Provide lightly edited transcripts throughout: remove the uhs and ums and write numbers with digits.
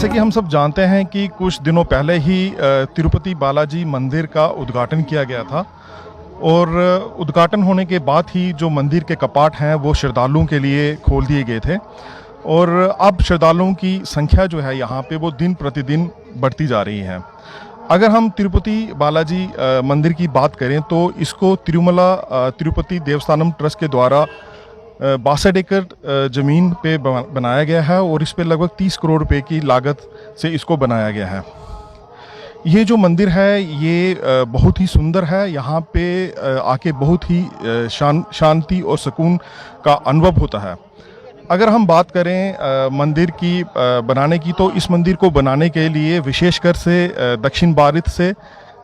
जैसे कि हम सब जानते हैं कि कुछ दिनों पहले ही तिरुपति बालाजी मंदिर का उद्घाटन किया गया था और उद्घाटन होने के बाद ही जो मंदिर के कपाट हैं वो श्रद्धालुओं के लिए खोल दिए गए थे और अब श्रद्धालुओं की संख्या जो है यहाँ पे वो दिन प्रतिदिन बढ़ती जा रही है। अगर हम तिरुपति बालाजी मंदिर की बात करें तो इसको तिरुमला तिरुपति देवस्थानम ट्रस्ट के द्वारा 62 एकड़ ज़मीन पे बनाया गया है और इस पे लगभग 30 करोड़ रुपए की लागत से इसको बनाया गया है। ये जो मंदिर है ये बहुत ही सुंदर है। यहाँ पे आके बहुत ही शांति और सुकून का अनुभव होता है। अगर हम बात करें मंदिर की बनाने की तो इस मंदिर को बनाने के लिए विशेषकर से दक्षिण भारत से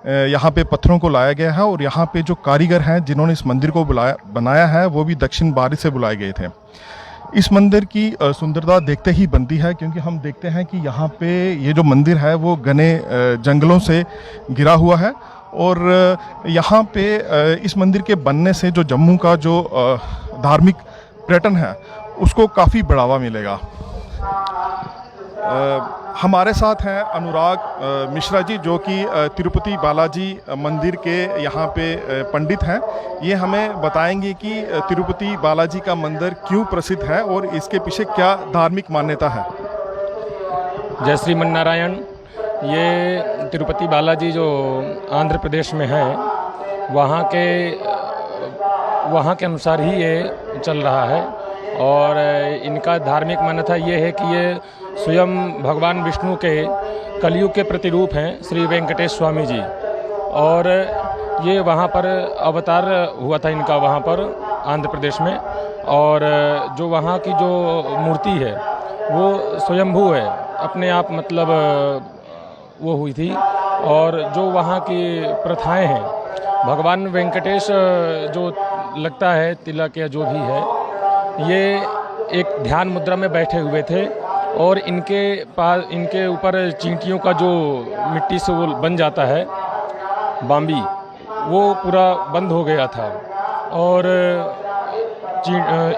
यहाँ पे पत्थरों को लाया गया है और यहाँ पे जो कारीगर हैं जिन्होंने इस मंदिर को बनाया है वो भी दक्षिण भारत से बुलाए गए थे। इस मंदिर की सुंदरता देखते ही बनती है क्योंकि हम देखते हैं कि यहाँ पे ये जो मंदिर है वो घने जंगलों से घिरा हुआ है और यहाँ पे इस मंदिर के बनने से जो जम्मू का जो धार्मिक पर्यटन है उसको काफ़ी बढ़ावा मिलेगा। हमारे साथ हैं अनुराग मिश्रा जी जो कि तिरुपति बालाजी मंदिर के यहाँ पे पंडित हैं। ये हमें बताएंगे कि तिरुपति बालाजी का मंदिर क्यों प्रसिद्ध है और इसके पीछे क्या धार्मिक मान्यता है। जय श्रीमन नारायण। ये तिरुपति बालाजी जो आंध्र प्रदेश में है वहाँ के अनुसार ही ये चल रहा है और इनका धार्मिक मान्यता ये है कि ये स्वयं भगवान विष्णु के कलयुग के प्रतिरूप हैं श्री वेंकटेश स्वामी जी और ये वहाँ पर अवतार हुआ था इनका वहाँ पर आंध्र प्रदेश में और जो वहाँ की जो मूर्ति है वो स्वयंभू है अपने आप मतलब वो हुई थी और जो वहाँ की प्रथाएं हैं भगवान वेंकटेश जो लगता है तिलक या जो भी है ये एक ध्यान मुद्रा में बैठे हुए थे और इनके ऊपर चींटियों का जो मिट्टी से वो बन जाता है बाम्बी वो पूरा बंद हो गया था और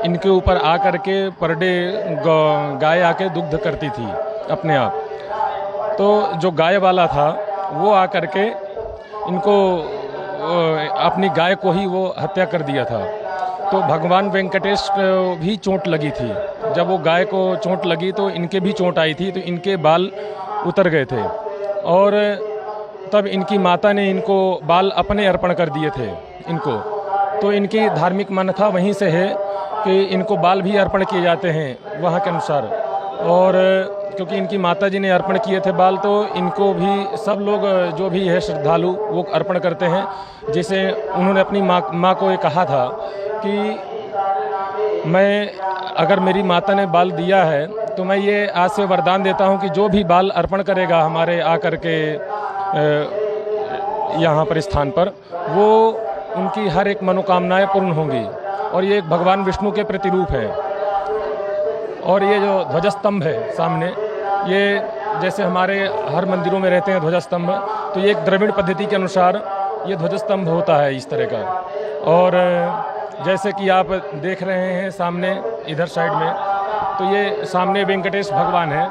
इनके ऊपर आकर के पर डे गाय आके दुग्ध करती थी अपने आप। तो जो गाय वाला था वो आकर के इनको अपनी गाय को ही वो हत्या कर दिया था। तो भगवान वेंकटेश को भी चोट लगी थी। जब वो गाय को चोट लगी तो इनके भी चोट आई थी तो इनके बाल उतर गए थे और तब इनकी माता ने इनको बाल अपने अर्पण कर दिए थे इनको। तो इनकी धार्मिक मान्यता वहीं से है कि इनको बाल भी अर्पण किए जाते हैं वहाँ के अनुसार और क्योंकि इनकी माता जी ने अर्पण किए थे बाल तो इनको भी सब लोग जो भी है श्रद्धालु वो अर्पण करते हैं। जैसे उन्होंने अपनी माँ को ये कहा था कि मैं अगर मेरी माता ने बाल दिया है तो मैं ये आज से वरदान देता हूँ कि जो भी बाल अर्पण करेगा हमारे आकर के यहाँ पर स्थान पर वो उनकी हर एक मनोकामनाएं पूर्ण होंगी और ये एक भगवान विष्णु के प्रतिरूप है। और ये जो ध्वजस्तंभ है सामने ये जैसे हमारे हर मंदिरों में रहते हैं ध्वजस्तंभ तो ये एक द्रविड़ पद्धति के अनुसार ये ध्वजस्तंभ होता है इस तरह का। और जैसे कि आप देख रहे हैं सामने इधर साइड में तो ये सामने वेंकटेश भगवान है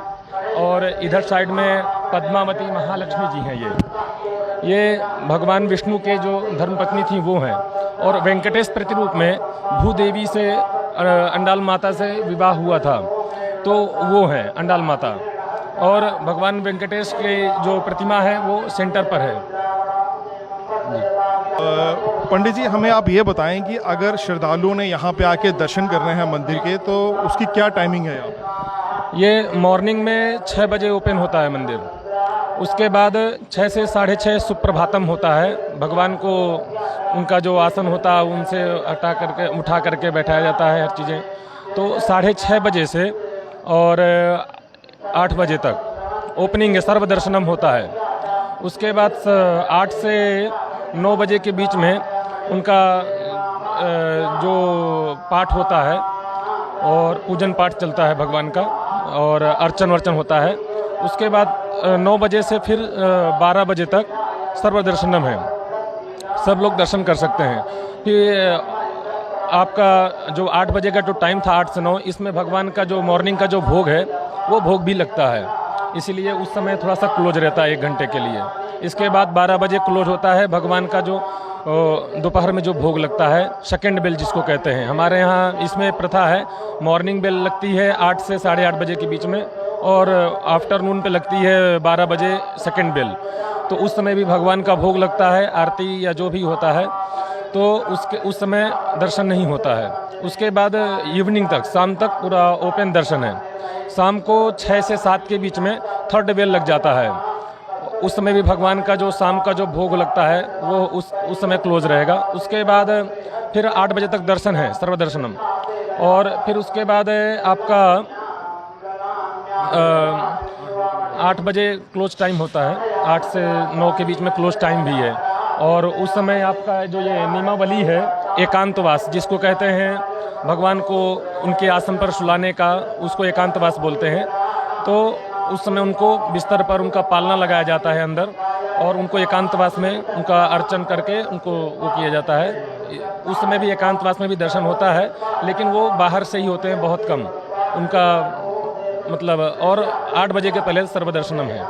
और इधर साइड में पद्मावती महालक्ष्मी जी हैं। ये भगवान विष्णु के जो धर्मपत्नी थी वो हैं और वेंकटेश प्रतिरूप में भूदेवी से अंडाल माता से विवाह हुआ था तो वो है अंडाल माता और भगवान वेंकटेश के जो प्रतिमा है वो सेंटर पर है। पंडित जी हमें आप ये बताएं कि अगर श्रद्धालुओं ने यहाँ पे आके दर्शन करने हैं मंदिर के तो उसकी क्या टाइमिंग है यहाँ पे? ये मॉर्निंग में 6 बजे ओपन होता है मंदिर। उसके बाद 6 से 6:30 सुप्रभातम होता है। भगवान को उनका जो आसन होता है उनसे उठा करके बैठाया जाता है हर चीज़ें। तो 6:30 बजे से और 8 बजे तक ओपनिंग है, सर्वदर्शनम होता है। उसके बाद 8 से 9 बजे के बीच में उनका जो पाठ होता है और पूजन पाठ चलता है भगवान का और अर्चन वर्चन होता है। उसके बाद 9 बजे से फिर 12 बजे तक सर्वदर्शनम है, सब लोग दर्शन कर सकते हैं। फिर आपका जो 8 बजे का जो टाइम था 8 से 9 इसमें भगवान का जो मॉर्निंग का जो भोग है वो भोग भी लगता है। इसीलिए उस समय थोड़ा सा क्लोज रहता है 1 घंटे के लिए। इसके बाद 12 बजे क्लोज होता है। भगवान का जो दोपहर में जो भोग लगता है, सेकंड बेल जिसको कहते हैं, हमारे यहाँ इसमें प्रथा है, मॉर्निंग बेल लगती है 8 से 8:30 बजे के बीच में, और आफ्टरनून पे लगती है 12 बजे सेकंड बेल। तो उस समय भी भगवान का भोग लगता है, आरती या जो भी होता है, तो उस समय दर्शन नहीं होता है। उसके बाद इवनिंग तक, शाम तक पूरा ओपन दर्शन है। शाम को 6 से 7 के बीच में थर्ड बेल लग जाता है। उस समय भी भगवान का जो शाम का जो भोग लगता है वो उस समय क्लोज रहेगा। उसके बाद फिर 8 बजे तक दर्शन है, सर्वदर्शनम। और फिर उसके बाद आपका 8 बजे क्लोज टाइम होता है, 8 से 9 के बीच में क्लोज टाइम भी है। और उस समय आपका जो ये नियमावली है, एकांतवास जिसको कहते हैं, भगवान को उनके आसन पर सुलाने का, उसको एकांतवास बोलते हैं। तो उस समय उनको बिस्तर पर उनका पालना लगाया जाता है अंदर, और उनको एकांतवास में उनका अर्चन करके उनको वो किया जाता है। उस समय भी एकांतवास में भी दर्शन होता है, लेकिन वो बाहर से ही होते हैं, बहुत कम उनका मतलब। और 8 बजे के पहले सर्वदर्शनम है।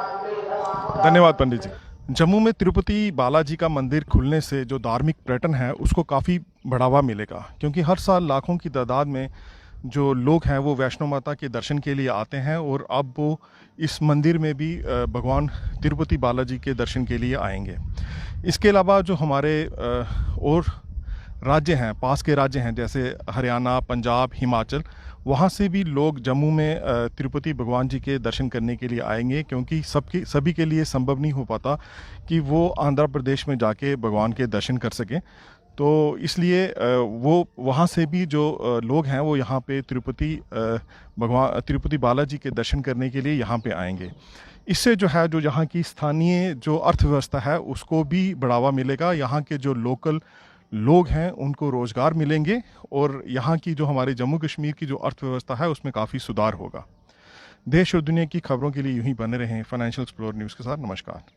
धन्यवाद पंडित जी। जम्मू में तिरुपति बालाजी का मंदिर खुलने से जो धार्मिक पर्यटन है उसको काफ़ी बढ़ावा मिलेगा, क्योंकि हर साल लाखों की तादाद में जो लोग हैं वो वैष्णो माता के दर्शन के लिए आते हैं, और अब वो इस मंदिर में भी भगवान तिरुपति बालाजी के दर्शन के लिए आएंगे। इसके अलावा जो हमारे और राज्य हैं, पास के राज्य हैं, जैसे हरियाणा, पंजाब, हिमाचल, वहाँ से भी लोग जम्मू में तिरुपति भगवान जी के दर्शन करने के लिए आएंगे, क्योंकि सभी के लिए संभव नहीं हो पाता कि वो आंध्र प्रदेश में जाके भगवान के दर्शन कर सकें। तो इसलिए वो वहाँ से भी जो लोग हैं वो यहाँ पे तिरुपति बालाजी के दर्शन करने के लिए यहाँ पे आएंगे। इससे जो है, जो यहाँ की स्थानीय जो अर्थव्यवस्था है उसको भी बढ़ावा मिलेगा। यहाँ के जो लोकल लोग हैं उनको रोज़गार मिलेंगे, और यहाँ की जो हमारे जम्मू कश्मीर की जो अर्थव्यवस्था है उसमें काफ़ी सुधार होगा। देश और दुनिया की खबरों के लिए यूं ही बने रहें फाइनेंशियल एक्सप्लोर न्यूज़ के साथ। नमस्कार।